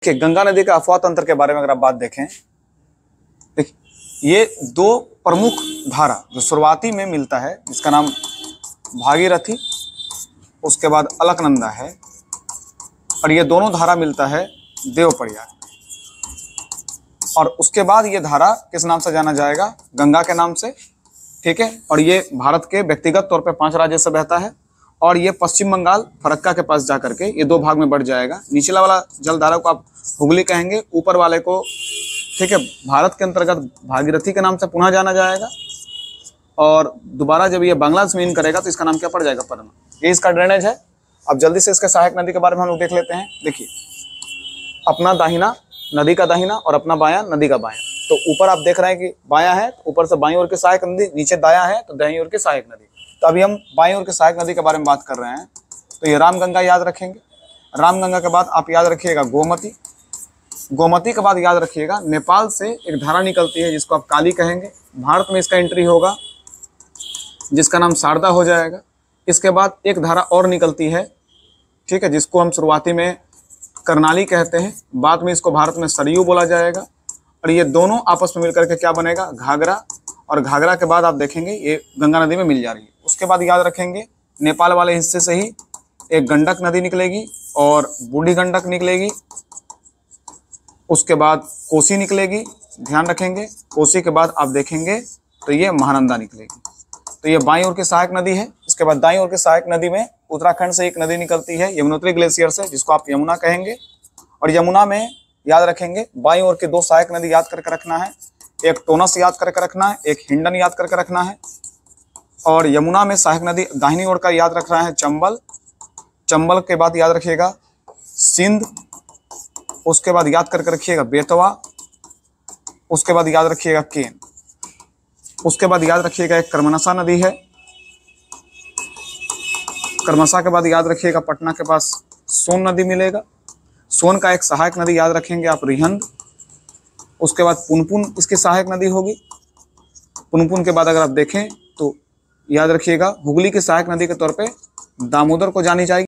कि गंगा नदी के अफवाह तंत्र के बारे में अगर आप बात देखें, ये दो प्रमुख धारा जो शुरुआती में मिलता है, जिसका नाम भागीरथी, उसके बाद अलकनंदा है, और ये दोनों धारा मिलता है देवप्रयाग, और उसके बाद ये धारा किस नाम से जाना जाएगा? गंगा के नाम से, ठीक है। और ये भारत के व्यक्तिगत तौर पे 5 राज्यों से बहता है, और ये पश्चिम बंगाल फरक्का के पास जा करके ये 2 भाग में बढ़ जाएगा। निचला वाला जलधारा को आप हुगली कहेंगे, ऊपर वाले को, ठीक है, भारत के अंतर्गत भागीरथी के नाम से पुनः जाना जाएगा, और दोबारा जब ये बांग्लादेश में इन करेगा तो इसका नाम क्या पड़ जाएगा? पद्मा। ये इसका ड्रेनेज है। अब जल्दी से इसके सहायक नदी के बारे में हम लोग देख लेते हैं। देखिए, अपना दाहिना नदी का दाहिना और अपना बायां नदी का बायां। तो ऊपर आप देख रहे हैं कि बायां है, तो ऊपर से बाईं ओर की सहायक नदी, नीचे दायां है तो दाईं ओर की सहायक नदी। तो अभी हम बाईं ओर की सहायक नदी के बारे में बात कर रहे हैं। तो ये रामगंगा याद रखेंगे। रामगंगा के बाद आप याद रखिएगा गोमती। गोमती के बाद याद रखिएगा नेपाल से एक धारा निकलती है जिसको आप काली कहेंगे। भारत में इसका एंट्री होगा जिसका नाम शारदा हो जाएगा। इसके बाद एक धारा और निकलती है, ठीक है, जिसको हम शुरुआती में करनाली कहते हैं, बाद में इसको भारत में सरयू बोला जाएगा। और ये दोनों आपस में मिलकर के क्या बनेगा? घाघरा। और घाघरा के बाद आप देखेंगे ये गंगा नदी में मिल जा रही है। उसके बाद याद रखेंगे नेपाल वाले हिस्से से ही एक गंडक नदी निकलेगी और बूढ़ी गंडक निकलेगी। उसके बाद कोसी निकलेगी, ध्यान रखेंगे। कोसी के बाद आप देखेंगे तो ये महानंदा निकलेगी। तो ये बाईं ओर की सहायक नदी है। इसके बाद दाईं ओर की सहायक नदी में उत्तराखंड से एक नदी निकलती है यमुनोत्री ग्लेशियर से, जिसको आप यमुना कहेंगे। और यमुना में याद रखेंगे बाईं ओर की 2 सहायक नदी याद करके रखना है, एक टोनस याद करके रखना है, एक हिंडन याद करके रखना है। और यमुना में सहायक नदी दाहिनी ओर का याद रखना है चंबल। चंबल के बाद याद रखिएगा सिंध। उसके बाद याद करके रखिएगा बेतवा। उसके बाद याद रखिएगा केन। उसके बाद याद रखिएगा एक कर्मनसा नदी है। कर्मसा के बाद याद रखिएगा पटना के पास सोन नदी मिलेगा। सोन का एक सहायक नदी याद रखेंगे आप रिहंद। उसके बाद पुनपुन इसकी सहायक नदी होगी। पुनपुन के बाद अगर आप देखें तो याद रखिएगा हुगली की सहायक नदी के तौर पे दामोदर को जानी जाएगी।